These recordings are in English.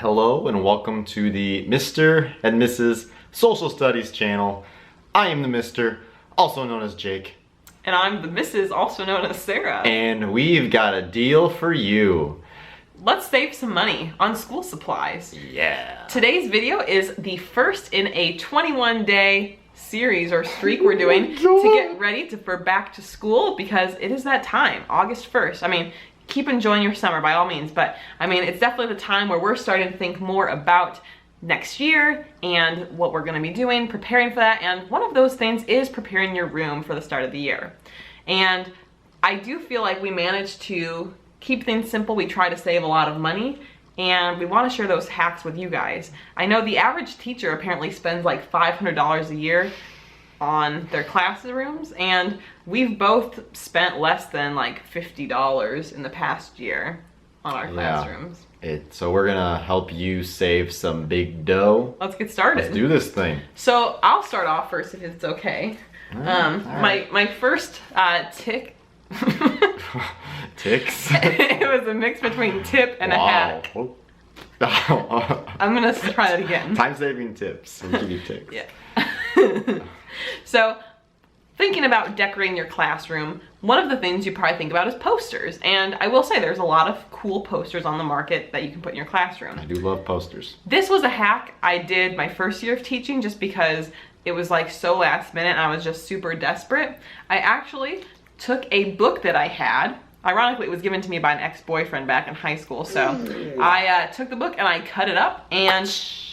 Hello and welcome to the Mr. and Mrs. Social Studies channel. I am the Mr., also known as Jake. And I'm the Mrs., also known as Sarah. And we've got a deal for you. Let's save some money on school supplies. Yeah. Today's video is the first in a 21-day series or streak we're doing to get ready for back to school, because it is that time, August 1st. I mean, keep enjoying your summer by all means, but I mean, it's definitely the time where we're starting to think more about next year and what we're gonna be doing, preparing for that. And one of those things is preparing your room for the start of the year. And I do feel like we managed to keep things simple. We try to save a lot of money, and we want to share those hacks with you guys. I know the average teacher apparently spends like $500 a year on their classrooms, and we've both spent less than like $50 in the past year on our classrooms. So we're gonna help you save some big dough. Let's get started. Let's do this thing. So I'll start off first if it's okay. My first tick. Ticks? It was a mix between tip and a hack. I'm gonna try that again. Time-saving tips. We'll give you ticks. Yeah. So, thinking about decorating your classroom, one of the things you probably think about is posters. And I will say there's a lot of cool posters on the market that you can put in your classroom. I do love posters. This was a hack I did my first year of teaching just because it was like so last minute and I was just super desperate. I actually took a book that I had. Ironically, it was given to me by an ex-boyfriend back in high school. So I took the book and I cut it up, and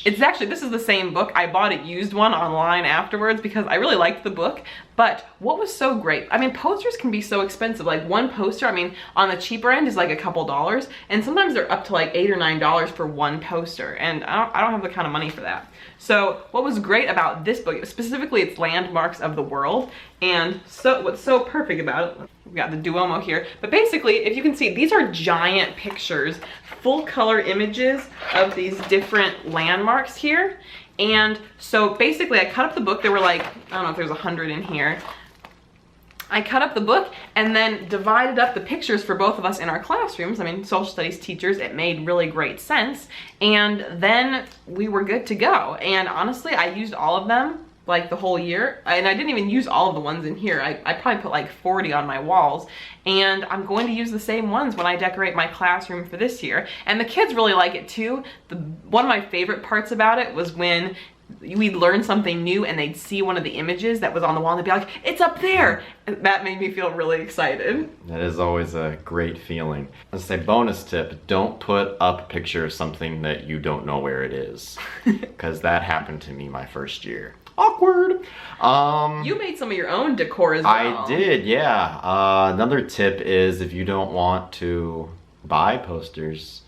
it's actually, this is the same book. I bought a used one online afterwards because I really liked the book. But what was so great, I mean, posters can be so expensive. Like one poster, I mean, on the cheaper end is like a couple dollars, and sometimes they're up to like $8 or $9 for one poster, and I don't have the kind of money for that. So what was great about this book, specifically its Landmarks of the World, and so what's so perfect about it, we've got the Duomo here, but basically, if you can see, these are giant pictures, full color images of these different landmarks here. And so basically I cut up the book. There were like, I don't know if there's 100 in here. I cut up the book and then divided up the pictures for both of us in our classrooms. I mean, social studies teachers, it made really great sense. And then we were good to go. And honestly, I used all of them like the whole year. And I didn't even use all of the ones in here. I probably put like 40 on my walls. And I'm going to use the same ones when I decorate my classroom for this year. And the kids really like it too. One of my favorite parts about it was when we'd learn something new and they'd see one of the images that was on the wall and they'd be like, it's up there. And that made me feel really excited. That is always a great feeling. Let's say bonus tip, don't put up a picture of something that you don't know where it is. Because that happened to me my first year. Awkward. You made some of your own decor as well. I did, yeah. Another tip is if you don't want to buy posters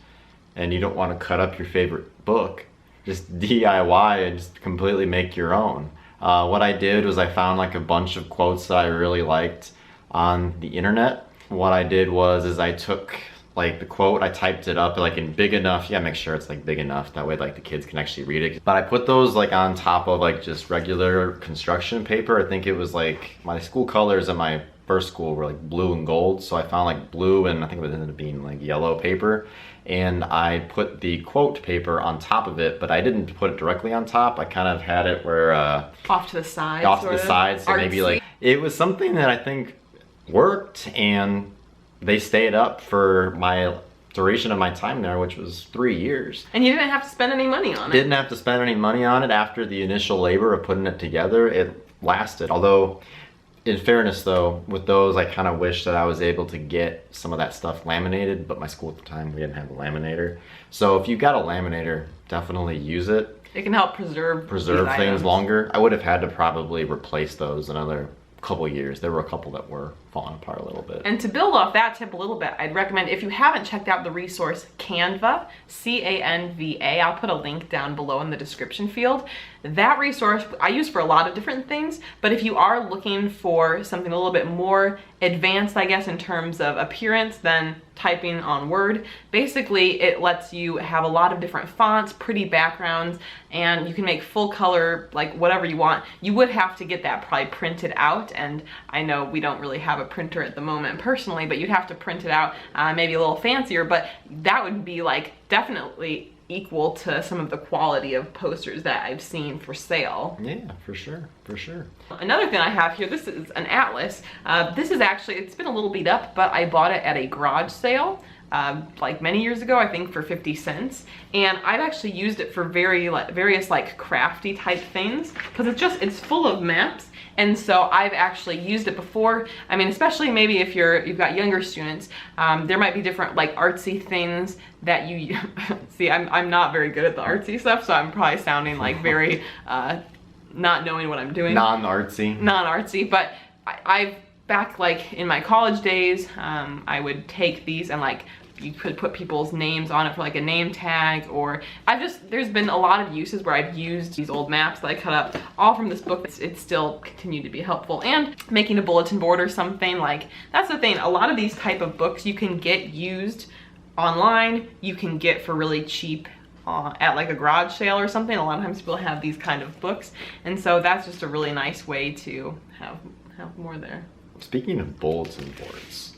and you don't want to cut up your favorite book, just DIY and just completely make your own. What I did was I found like a bunch of quotes that I really liked on the internet. What I did was I took like the quote, I typed it up like in big enough. You gotta make sure it's like big enough, that way like the kids can actually read it. But I put those like on top of like just regular construction paper. I think it was like my school colors at my first school were like blue and gold. So I found like blue and I think it ended up being like yellow paper. And I put the quote paper on top of it, but I didn't put it directly on top. I kind of had it where off to the side. Off to the side, so maybe like it was something that I think worked, and they stayed up for my duration of my time there, which was 3 years. And you didn't have to spend any money on it. Didn't have to spend any money on it. After the initial labor of putting it together, it lasted. Although, in fairness though, with those, I kind of wish that I was able to get some of that stuff laminated, but my school at the time, we didn't have a laminator. So if you got a laminator, definitely use it. It can help preserve things longer. I would have had to probably replace those another couple years. There were a couple that were falling apart a little bit. And to build off that tip a little bit, I'd recommend, if you haven't checked out the resource Canva, C-A-N-V-A, I'll put a link down below in the description field. That resource I use for a lot of different things, but if you are looking for something a little bit more advanced, I guess, in terms of appearance than typing on Word, basically it lets you have a lot of different fonts, pretty backgrounds, and you can make full color, like whatever you want. You would have to get that probably printed out, and I know we don't really have a printer at the moment personally, but you'd have to print it out maybe a little fancier, but that would be like definitely equal to some of the quality of posters that I've seen for sale. Yeah, for sure, for sure. Another thing I have here, this is an atlas. This is actually, it's been a little beat up, but I bought it at a garage sale like many years ago, I think for 50 cents. And I've actually used it for various like crafty type things, because it's full of maps. And so I've actually used it before. I mean, especially maybe if you've got younger students, there might be different like artsy things that you see. I'm not very good at the artsy stuff, so I'm probably sounding like very not knowing what I'm doing. Non-artsy, but I've back like in my college days, I would take these and like you could put people's names on it for like a name tag, or there's been a lot of uses where I've used these old maps that I cut up all from this book. It's still continued to be helpful. And making a bulletin board or something, like that's the thing, a lot of these type of books you can get used online, you can get for really cheap at like a garage sale or something. A lot of times people have these kind of books, and so that's just a really nice way to have more there. Speaking of bulletin boards,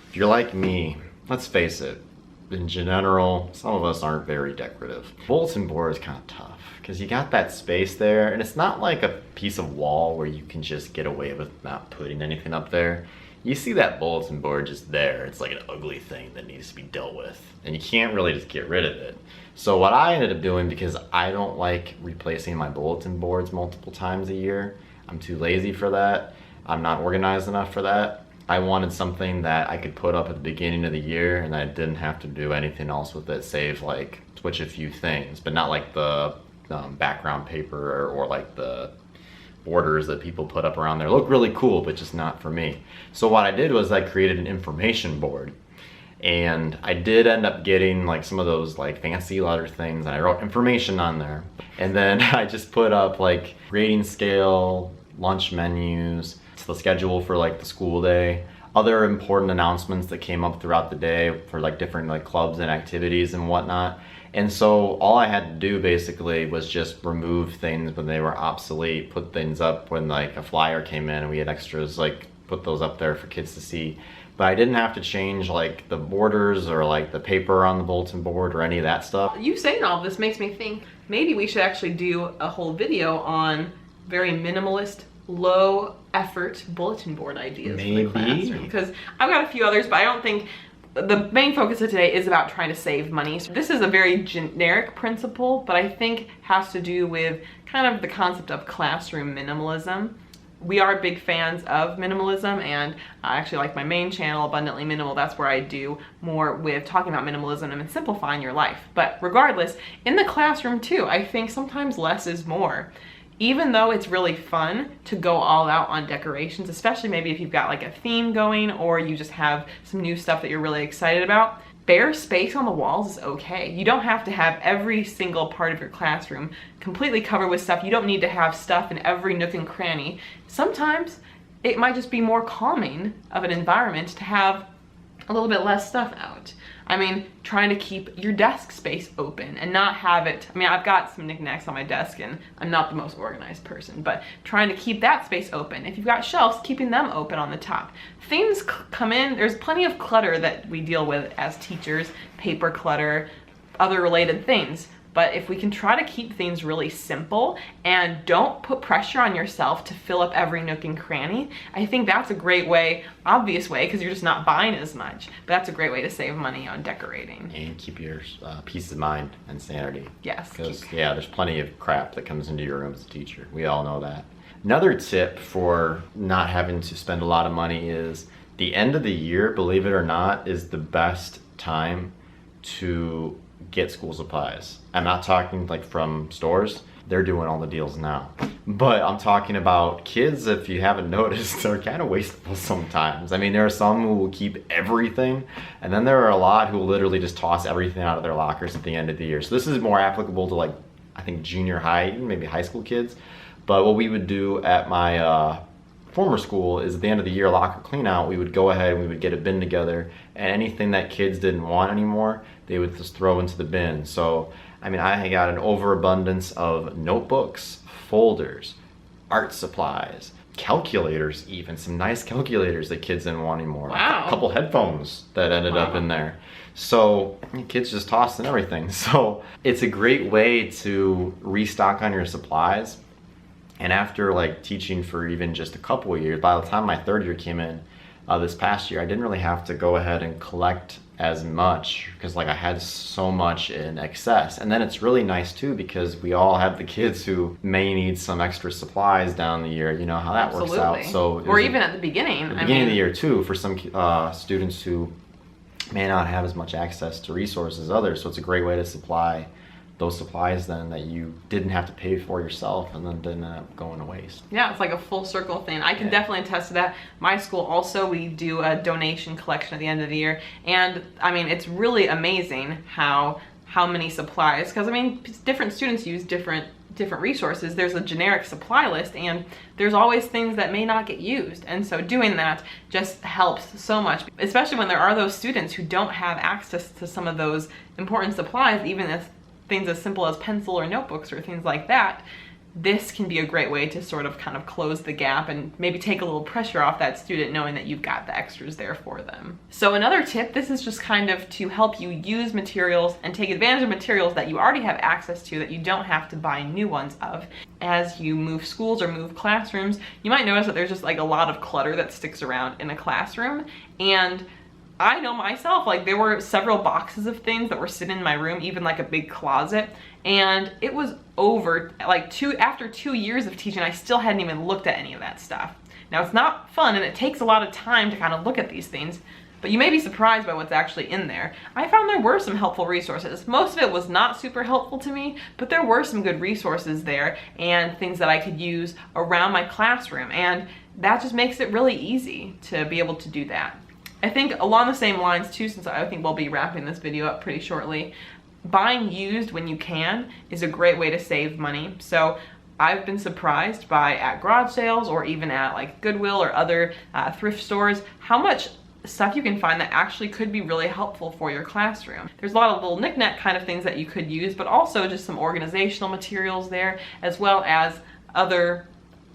if you're like me, let's face it, in general, some of us aren't very decorative. Bulletin board is kind of tough because you got that space there, and it's not like a piece of wall where you can just get away with not putting anything up there. You see that bulletin board just there. It's like an ugly thing that needs to be dealt with, and you can't really just get rid of it. So what I ended up doing, because I don't like replacing my bulletin boards multiple times a year, I'm too lazy for that, I'm not organized enough for that. I wanted something that I could put up at the beginning of the year and I didn't have to do anything else with it, save like switch a few things, but not like the background paper or like the borders that people put up around there. Look really cool, but just not for me. So what I did was I created an information board, and I did end up getting like some of those like fancy letter things, and I wrote information on there. And then I just put up like grading scale, lunch menus, the schedule for like the school day, other important announcements that came up throughout the day for like different like clubs and activities and whatnot. And so all I had to do basically was just remove things when they were obsolete, put things up when like a flyer came in and we had extras, like put those up there for kids to see. But I didn't have to change like the borders or like the paper on the bulletin board or any of that stuff. You saying all this makes me think maybe we should actually do a whole video on very minimalist, low effort bulletin board ideas for the classroom, because I've got a few others, but I don't think the main focus of today is about trying to save money. So this is a very generic principle, but I think has to do with kind of the concept of classroom minimalism. We are big fans of minimalism, and I actually like my main channel, Abundantly Minimal. That's where I do more with talking about minimalism and simplifying your life. But regardless, in the classroom too, I think sometimes less is more. Even though it's really fun to go all out on decorations, especially maybe if you've got like a theme going or you just have some new stuff that you're really excited about, bare space on the walls is okay. You don't have to have every single part of your classroom completely covered with stuff. You don't need to have stuff in every nook and cranny. Sometimes it might just be more calming of an environment to have a little bit less stuff out. I mean, trying to keep your desk space open and not have it, I mean, I've got some knickknacks on my desk and I'm not the most organized person, but trying to keep that space open. If you've got shelves, keeping them open on the top. Things come in, there's plenty of clutter that we deal with as teachers, paper clutter, other related things. But if we can try to keep things really simple and don't put pressure on yourself to fill up every nook and cranny, I think that's a great way, obvious way, because you're just not buying as much, but that's a great way to save money on decorating. And keep your peace of mind and sanity. Yes. Because, yeah, there's plenty of crap that comes into your room as a teacher. We all know that. Another tip for not having to spend a lot of money is the end of the year, believe it or not, is the best time to get school supplies. I'm not talking like from stores. They're doing all the deals now. But I'm talking about kids, if you haven't noticed, they're kind of wasteful sometimes. I mean, there are some who will keep everything, and then there are a lot who will literally just toss everything out of their lockers at the end of the year. So this is more applicable to like, I think junior high, even maybe high school kids. But what we would do at my former school is at the end of the year locker clean out, we would go ahead and we would get a bin together, and anything that kids didn't want anymore, they would just throw into the bin. So, I mean, I got an overabundance of notebooks, folders, art supplies, calculators, even some nice calculators that kids didn't want anymore. Wow. A couple headphones that ended up in there. So kids just tossing everything. So it's a great way to restock on your supplies. And after like teaching for even just a couple of years, by the time my third year came in this past year, I didn't really have to go ahead and collect as much because like I had so much in excess. And then it's really nice too because we all have the kids who may need some extra supplies down the year. You know how that works out. So or even at the beginning. Of the year too, for some students who may not have as much access to resources as others. So it's a great way to supply those supplies then that you didn't have to pay for yourself and then didn't end up going to waste. Yeah, it's like a full circle thing. I can definitely attest to that. My school also, we do a donation collection at the end of the year. And I mean, it's really amazing how many supplies, because I mean, different students use different resources. There's a generic supply list and there's always things that may not get used. And so doing that just helps so much, especially when there are those students who don't have access to some of those important supplies, even if things as simple as pencil or notebooks or things like that. This can be a great way to sort of kind of close the gap and maybe take a little pressure off that student knowing that you've got the extras there for them. So another tip, this is just kind of to help you use materials and take advantage of materials that you already have access to that you don't have to buy new ones of. As you move schools or move classrooms, you might notice that there's just like a lot of clutter that sticks around in a classroom. And I know myself, like there were several boxes of things that were sitting in my room, even like a big closet, and it was over like after 2 years of teaching, I still hadn't even looked at any of that stuff. Now it's not fun and it takes a lot of time to kind of look at these things, but you may be surprised by what's actually in there. I found there were some helpful resources. Most of it was not super helpful to me, but there were some good resources there and things that I could use around my classroom, and that just makes it really easy to be able to do that. I think along the same lines too, since I think we'll be wrapping this video up pretty shortly, buying used when you can is a great way to save money. So I've been surprised by at garage sales or even at like Goodwill or other thrift stores, how much stuff you can find that actually could be really helpful for your classroom. There's a lot of little knick-knack kind of things that you could use, but also just some organizational materials there, as well as other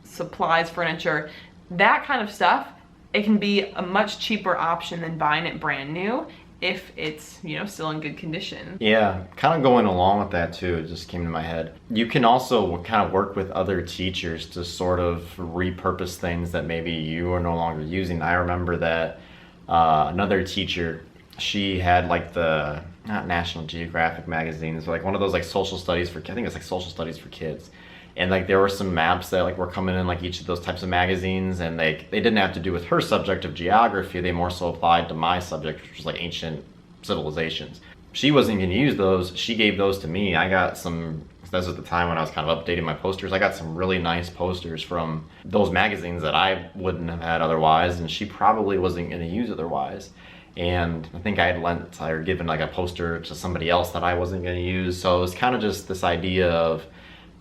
supplies, furniture, that kind of stuff. It can be a much cheaper option than buying it brand new if it's, you know, still in good condition. Yeah, kind of going along with that too, it just came to my head. You can also kind of work with other teachers to sort of repurpose things that maybe you are no longer using. I remember that another teacher, she had like the, not National Geographic magazines, but like one of those like social studies for, I think it's like social studies for kids. And like there were some maps that like were coming in like each of those types of magazines, and they didn't have to do with her subject of geography, they more so applied to my subject, which was like ancient civilizations. She wasn't going to use those, she gave those to me. I got some, that was at the time when I was kind of updating my posters, I got some really nice posters from those magazines that I wouldn't have had otherwise, and she probably wasn't going to use otherwise. And I think I had lent or given like a poster to somebody else that I wasn't going to use. So it was kind of just this idea of,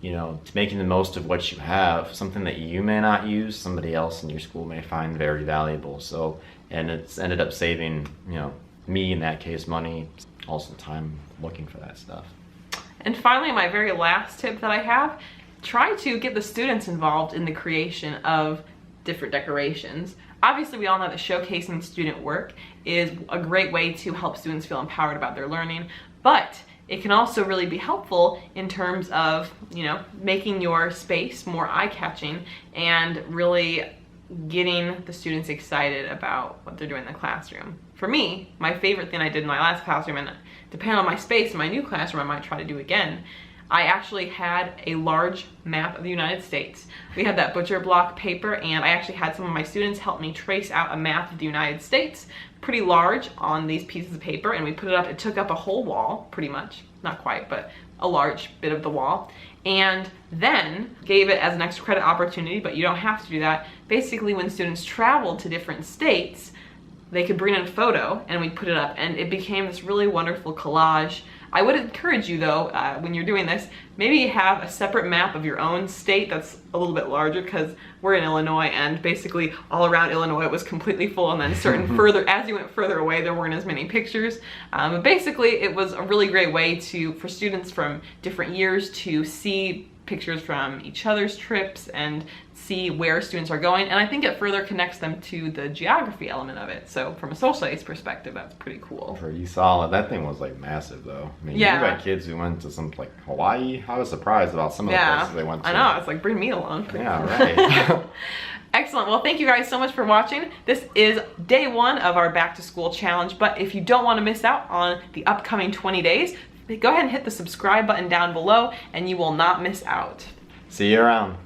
you know, making the most of what you have, something that you may not use, somebody else in your school may find very valuable. So, and it's ended up saving, you know, me in that case money, also time looking for that stuff. And finally, my very last tip that I have, try to get the students involved in the creation of different decorations. Obviously, we all know that showcasing student work is a great way to help students feel empowered about their learning, but it can also really be helpful in terms of, you know, making your space more eye-catching and really getting the students excited about what they're doing in the classroom. For me, my favorite thing I did in my last classroom, and depending on my space in my new classroom, I might try to do again, I actually had a large map of the United States. We had that butcher block paper, and I actually had some of my students help me trace out a map of the United States, pretty large, on these pieces of paper, and we put it up. It took up a whole wall, pretty much. Not quite, but a large bit of the wall. And then gave it as an extra credit opportunity, but you don't have to do that. Basically, when students traveled to different states, they could bring in a photo and we put it up, and it became this really wonderful collage. I would encourage you though, when you're doing this, maybe have a separate map of your own state that's a little bit larger, because we're in Illinois and basically all around Illinois it was completely full, and then certain further, as you went further away, there weren't as many pictures. But basically it was a really great way for students from different years to see pictures from each other's trips and see where students are going. And I think it further connects them to the geography element of it. So from a social studies perspective, that's pretty cool. Pretty solid. That thing was like massive though. I mean, Yeah. you got kids who went to some like Hawaii. I was surprised about some of the Yeah, places they went to. I know. It's like, bring me along. Yeah, right. Excellent. Well, thank you guys so much for watching. This is day 1 of our back to school challenge, but if you don't want to miss out on the upcoming 20 days, go ahead and hit the subscribe button down below and you will not miss out. See you around.